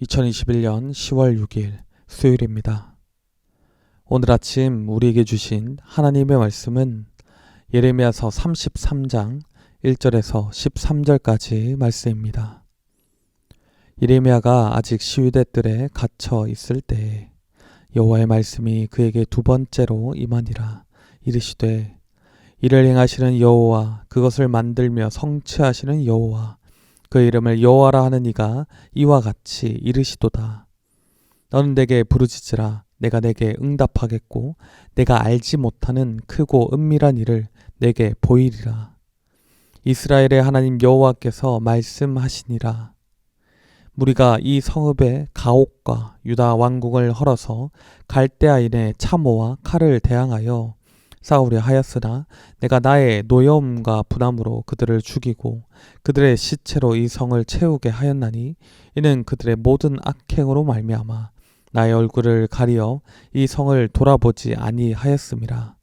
2021년 10월 6일 수요일입니다. 오늘 아침 우리에게 주신 하나님의 말씀은 예레미야서 33장 1절에서 13절까지 말씀입니다. 예레미야가 아직 시위대 뜰에 갇혀 있을 때에 여호와의 말씀이 그에게 두 번째로 임하니라. 이르시되 이를 행하시는 여호와, 그것을 만들며 성취하시는 여호와, 그 이름을 여호와라 하는 이가 이와 같이 이르시도다. 너는 내게 부르짖으라. 내가 내게 응답하겠고 내가 알지 못하는 크고 은밀한 일을 내게 보이리라. 이스라엘의 하나님 여호와께서 말씀하시니라. 무리가 이 성읍의 가옥과 유다 왕궁을 헐어서 갈대아인의 참호와 칼을 대항하여 싸우려 하였으나 내가 나의 노여움과 분함으로 그들을 죽이고 그들의 시체로 이 성을 채우게 하였나니 이는 그들의 모든 악행으로 말미암아 나의 얼굴을 가리어 이 성을 돌아보지 아니하였음이라.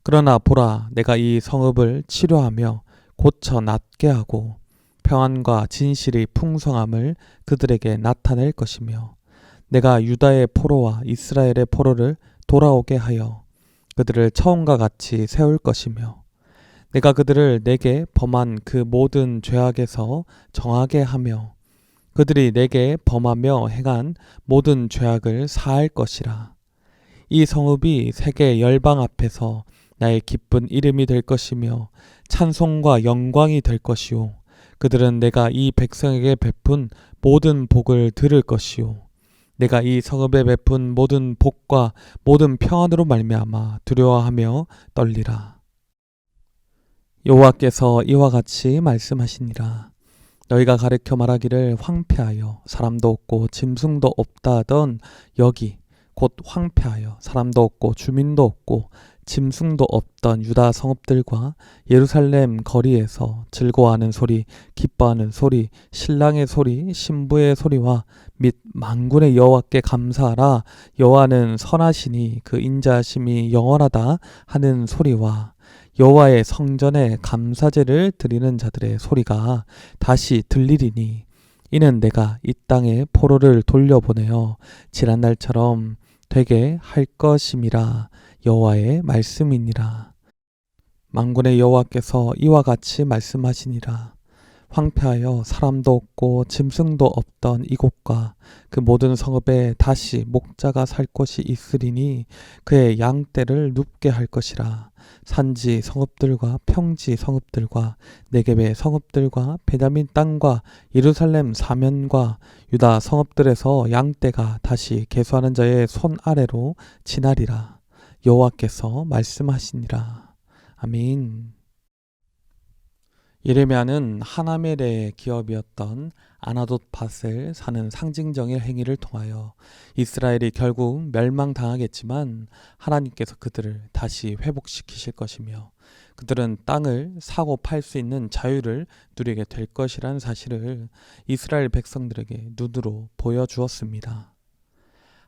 그러나 보라, 내가 이 성읍을 치료하며 고쳐 낫게 하고 평안과 진실이 풍성함을 그들에게 나타낼 것이며 내가 유다의 포로와 이스라엘의 포로를 돌아오게 하여 그들을 처음과 같이 세울 것이며 내가 그들을 내게 범한 그 모든 죄악에서 정하게 하며 그들이 내게 범하며 행한 모든 죄악을 사할 것이라. 이 성읍이 세계 열방 앞에서 나의 기쁜 이름이 될 것이며 찬송과 영광이 될 것이요 그들은 내가 이 백성에게 베푼 모든 복을 들을 것이요 내가 이 성읍에 베푼 모든 복과 모든 평안으로 말미암아 두려워하며 떨리라. 여호와께서 이와 같이 말씀하시니라. 너희가 가르쳐 말하기를 황폐하여 사람도 없고 짐승도 없다 하던 여기 곧 황폐하여 사람도 없고 주민도 없고 짐승도 없던 유다 성읍들과 예루살렘 거리에서 즐거워하는 소리, 기뻐하는 소리, 신랑의 소리, 신부의 소리와 및 만군의 여호와께 감사하라. 여호와는 선하시니 그 인자하심이 영원하다 하는 소리와 여호와의 성전에 감사제를 드리는 자들의 소리가 다시 들리리니 이는 내가 이 땅에 포로를 돌려보내어 지난날처럼 되게 할 것임이라. 여호와의 말씀이니라. 만군의 여호와께서 이와 같이 말씀하시니라. 황폐하여 사람도 없고 짐승도 없던 이곳과 그 모든 성읍에 다시 목자가 살 곳이 있으리니 그의 양떼를 눕게 할 것이라. 산지 성읍들과 평지 성읍들과 네겝의 성읍들과 베냐민 땅과 예루살렘 사면과 유다 성읍들에서 양떼가 다시 계수하는 자의 손 아래로 지나리라. 여호와께서 말씀하시니라. 아멘. 예레미야는 하나멜의 기업이었던 아나돗 밭을 사는 상징적인 행위를 통하여 이스라엘이 결국 멸망당하겠지만 하나님께서 그들을 다시 회복시키실 것이며 그들은 땅을 사고 팔 수 있는 자유를 누리게 될 것이라는 사실을 이스라엘 백성들에게 눈으로 보여주었습니다.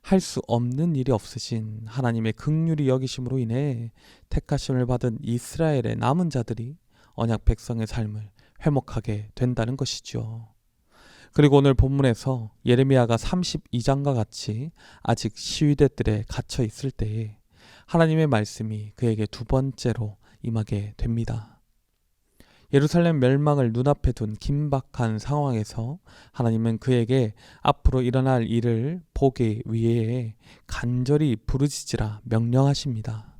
할 수 없는 일이 없으신 하나님의 긍휼히 여기심으로 인해 택하심을 받은 이스라엘의 남은 자들이 언약 백성의 삶을 회복하게 된다는 것이죠. 그리고 오늘 본문에서 예레미야가 32장과 같이 아직 시위대 뜰에 갇혀 있을 때에 하나님의 말씀이 그에게 두 번째로 임하게 됩니다. 예루살렘 멸망을 눈앞에 둔 긴박한 상황에서 하나님은 그에게 앞으로 일어날 일을 보기 위해 간절히 부르짖으라 명령하십니다.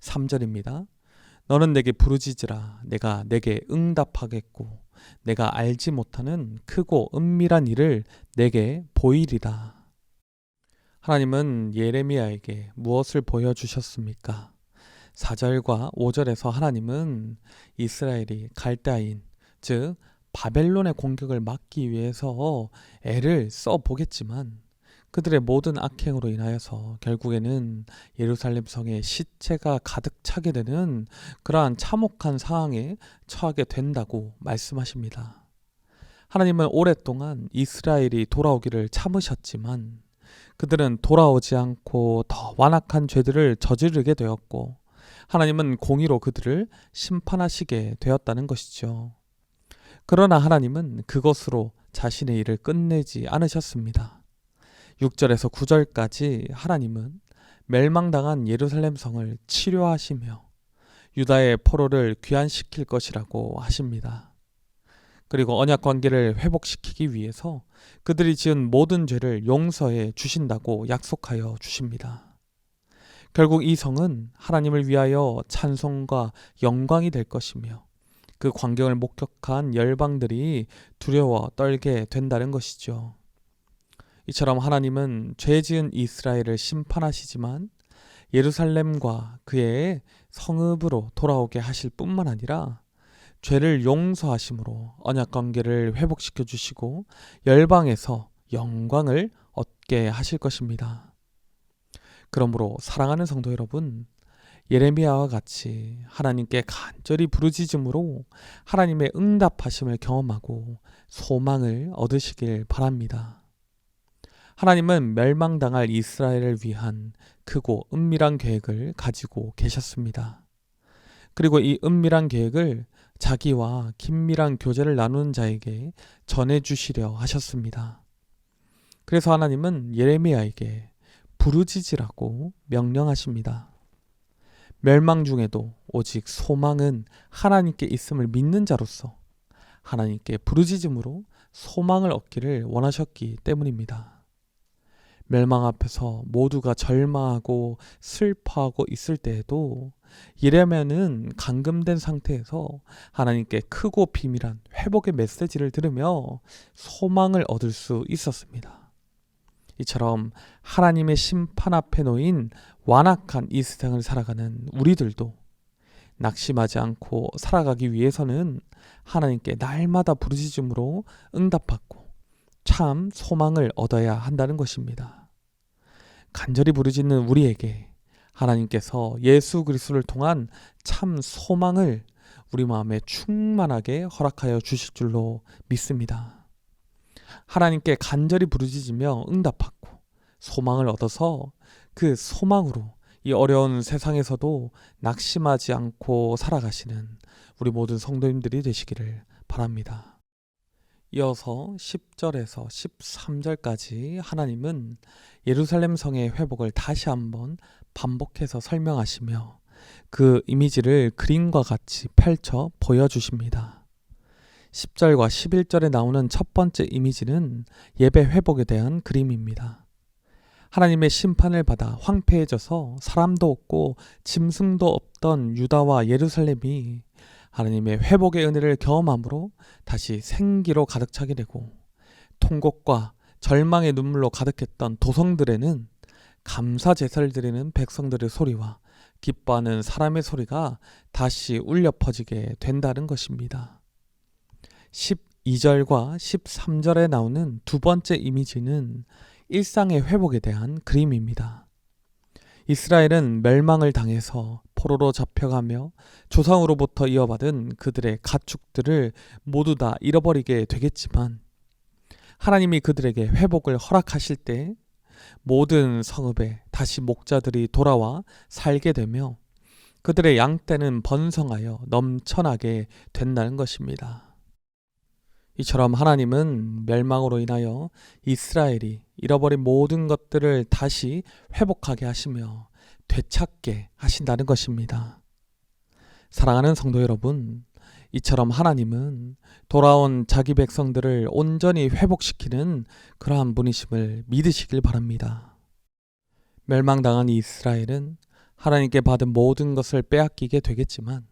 3절입니다. 너는 내게 부르짖으라. 내가 내게 응답하겠고 내가 알지 못하는 크고 은밀한 일을 내게 보이리라. 하나님은 예레미야에게 무엇을 보여주셨습니까? 4절과 5절에서 하나님은 이스라엘이 갈대아인, 즉 바벨론의 공격을 막기 위해서 애를 써보겠지만 그들의 모든 악행으로 인하여서 결국에는 예루살렘 성에 시체가 가득 차게 되는 그러한 참혹한 상황에 처하게 된다고 말씀하십니다. 하나님은 오랫동안 이스라엘이 돌아오기를 참으셨지만 그들은 돌아오지 않고 더 완악한 죄들을 저지르게 되었고 하나님은 공의로 그들을 심판하시게 되었다는 것이죠. 그러나 하나님은 그것으로 자신의 일을 끝내지 않으셨습니다. 6절에서 9절까지 하나님은 멸망당한 예루살렘 성을 치료하시며 유다의 포로를 귀환시킬 것이라고 하십니다. 그리고 언약 관계를 회복시키기 위해서 그들이 지은 모든 죄를 용서해 주신다고 약속하여 주십니다. 결국 이 성은 하나님을 위하여 찬송과 영광이 될 것이며 그 광경을 목격한 열방들이 두려워 떨게 된다는 것이죠. 이처럼 하나님은 죄 지은 이스라엘을 심판하시지만 예루살렘과 그의 성읍으로 돌아오게 하실 뿐만 아니라 죄를 용서하심으로 언약관계를 회복시켜 주시고 열방에서 영광을 얻게 하실 것입니다. 그러므로 사랑하는 성도 여러분, 예레미야와 같이 하나님께 간절히 부르짖음으로 하나님의 응답하심을 경험하고 소망을 얻으시길 바랍니다. 하나님은 멸망당할 이스라엘을 위한 크고 은밀한 계획을 가지고 계셨습니다. 그리고 이 은밀한 계획을 자기와 긴밀한 교제를 나누는 자에게 전해주시려 하셨습니다. 그래서 하나님은 예레미야에게 부르짖으라고 명령하십니다. 멸망 중에도 오직 소망은 하나님께 있음을 믿는 자로서 하나님께 부르짖음으로 소망을 얻기를 원하셨기 때문입니다. 멸망 앞에서 모두가 절망하고 슬퍼하고 있을 때에도 예레미야는 감금된 상태에서 하나님께 크고 비밀한 회복의 메시지를 들으며 소망을 얻을 수 있었습니다. 이처럼 하나님의 심판 앞에 놓인 완악한 이 세상을 살아가는 우리들도 낙심하지 않고 살아가기 위해서는 하나님께 날마다 부르짖음으로 응답받고 참 소망을 얻어야 한다는 것입니다. 간절히 부르짖는 우리에게 하나님께서 예수 그리스도를 통한 참 소망을 우리 마음에 충만하게 허락하여 주실 줄로 믿습니다. 하나님께 간절히 부르짖으며 응답받고 소망을 얻어서 그 소망으로 이 어려운 세상에서도 낙심하지 않고 살아가시는 우리 모든 성도님들이 되시기를 바랍니다. 이어서 10절에서 13절까지 하나님은 예루살렘 성의 회복을 다시 한번 반복해서 설명하시며 그 이미지를 그림과 같이 펼쳐 보여주십니다. 10절과 11절에 나오는 첫 번째 이미지는 예배 회복에 대한 그림입니다. 하나님의 심판을 받아 황폐해져서 사람도 없고 짐승도 없던 유다와 예루살렘이 하나님의 회복의 은혜를 경험함으로 다시 생기로 가득 차게 되고 통곡과 절망의 눈물로 가득했던 도성들에는 감사 제사를 드리는 백성들의 소리와 기뻐하는 사람의 소리가 다시 울려 퍼지게 된다는 것입니다. 12절과 13절에 나오는 두 번째 이미지는 일상의 회복에 대한 그림입니다. 이스라엘은 멸망을 당해서 포로로 잡혀가며 조상으로부터 이어받은 그들의 가축들을 모두 다 잃어버리게 되겠지만 하나님이 그들에게 회복을 허락하실 때 모든 성읍에 다시 목자들이 돌아와 살게 되며 그들의 양떼는 번성하여 넘쳐나게 된다는 것입니다. 이처럼 하나님은 멸망으로 인하여 이스라엘이 잃어버린 모든 것들을 다시 회복하게 하시며 되찾게 하신다는 것입니다. 사랑하는 성도 여러분, 이처럼 하나님은 돌아온 자기 백성들을 온전히 회복시키는 그러한 분이심을 믿으시길 바랍니다. 멸망당한 이스라엘은 하나님께 받은 모든 것을 빼앗기게 되겠지만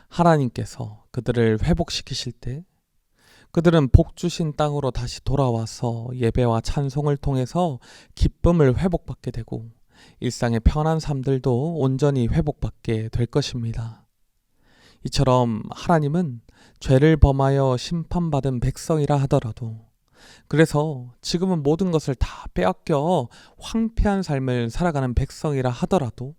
하나님께서 그들을 회복시키실 때 그들은 복 주신 땅으로 다시 돌아와서 예배와 찬송을 통해서 기쁨을 회복받게 되고 일상의 편한 삶들도 온전히 회복받게 될 것입니다. 이처럼 하나님은 죄를 범하여 심판받은 백성이라 하더라도 그래서 지금은 모든 것을 다 빼앗겨 황폐한 삶을 살아가는 백성이라 하더라도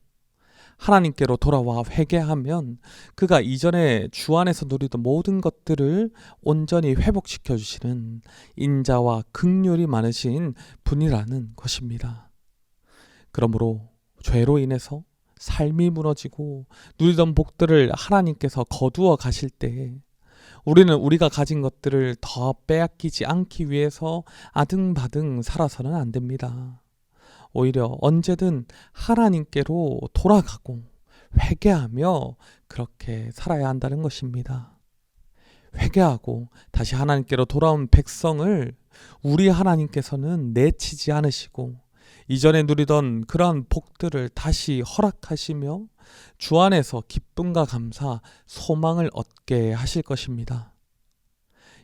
하나님께로 돌아와 회개하면 그가 이전에 주 안에서 누리던 모든 것들을 온전히 회복시켜 주시는 인자와 긍휼이 많으신 분이라는 것입니다. 그러므로 죄로 인해서 삶이 무너지고 누리던 복들을 하나님께서 거두어 가실 때 우리는 우리가 가진 것들을 더 빼앗기지 않기 위해서 아등바등 살아서는 안 됩니다. 오히려 언제든 하나님께로 돌아가고 회개하며 그렇게 살아야 한다는 것입니다. 회개하고 다시 하나님께로 돌아온 백성을 우리 하나님께서는 내치지 않으시고 이전에 누리던 그러한 복들을 다시 허락하시며 주 안에서 기쁨과 감사, 소망을 얻게 하실 것입니다.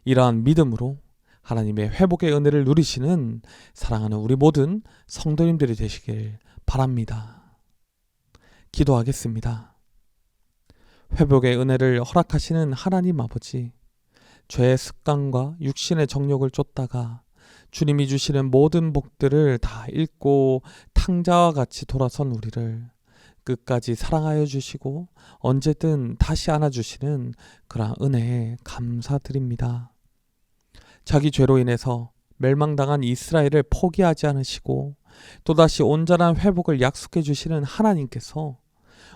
이러한 믿음으로 하나님의 회복의 은혜를 누리시는 사랑하는 우리 모든 성도님들이 되시길 바랍니다. 기도하겠습니다. 회복의 은혜를 허락하시는 하나님 아버지, 죄의 습관과 육신의 정욕을 쫓다가 주님이 주시는 모든 복들을 다 잃고 탕자와 같이 돌아선 우리를 끝까지 사랑하여 주시고 언제든 다시 안아주시는 그러한 은혜에 감사드립니다. 자기 죄로 인해서 멸망당한 이스라엘을 포기하지 않으시고 또다시 온전한 회복을 약속해 주시는 하나님께서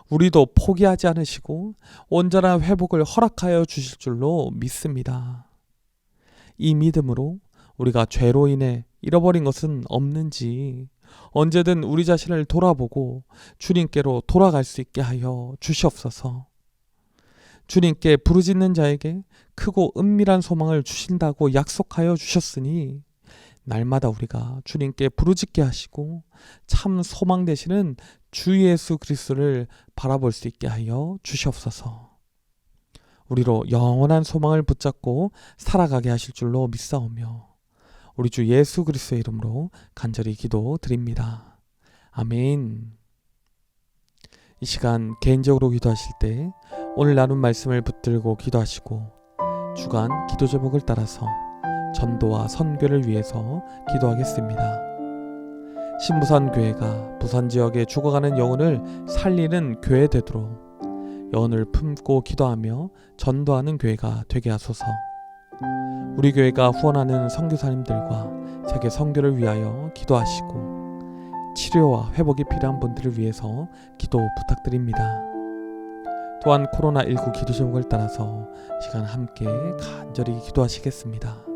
우리도 포기하지 않으시고 온전한 회복을 허락하여 주실 줄로 믿습니다. 이 믿음으로 우리가 죄로 인해 잃어버린 것은 없는지 언제든 우리 자신을 돌아보고 주님께로 돌아갈 수 있게 하여 주시옵소서. 주님께 부르짖는 자에게 크고 은밀한 소망을 주신다고 약속하여 주셨으니 날마다 우리가 주님께 부르짖게 하시고 참 소망 되시는 주 예수 그리스도를 바라볼 수 있게 하여 주시옵소서. 우리로 영원한 소망을 붙잡고 살아가게 하실 줄로 믿사오며 우리 주 예수 그리스도의 이름으로 간절히 기도드립니다. 아멘. 이 시간 개인적으로 기도하실 때 오늘 나눈 말씀을 붙들고 기도하시고 주간 기도 제목을 따라서 전도와 선교를 위해서 기도하겠습니다. 신부산 교회가 부산 지역에 죽어가는 영혼을 살리는 교회 되도록 영혼을 품고 기도하며 전도하는 교회가 되게 하소서. 우리 교회가 후원하는 선교사님들과 세계 선교를 위하여 기도하시고 치료와 회복이 필요한 분들을 위해서 기도 부탁드립니다. 또한 코로나19 기도 제목을 따라서 시간 함께 간절히 기도하시겠습니다.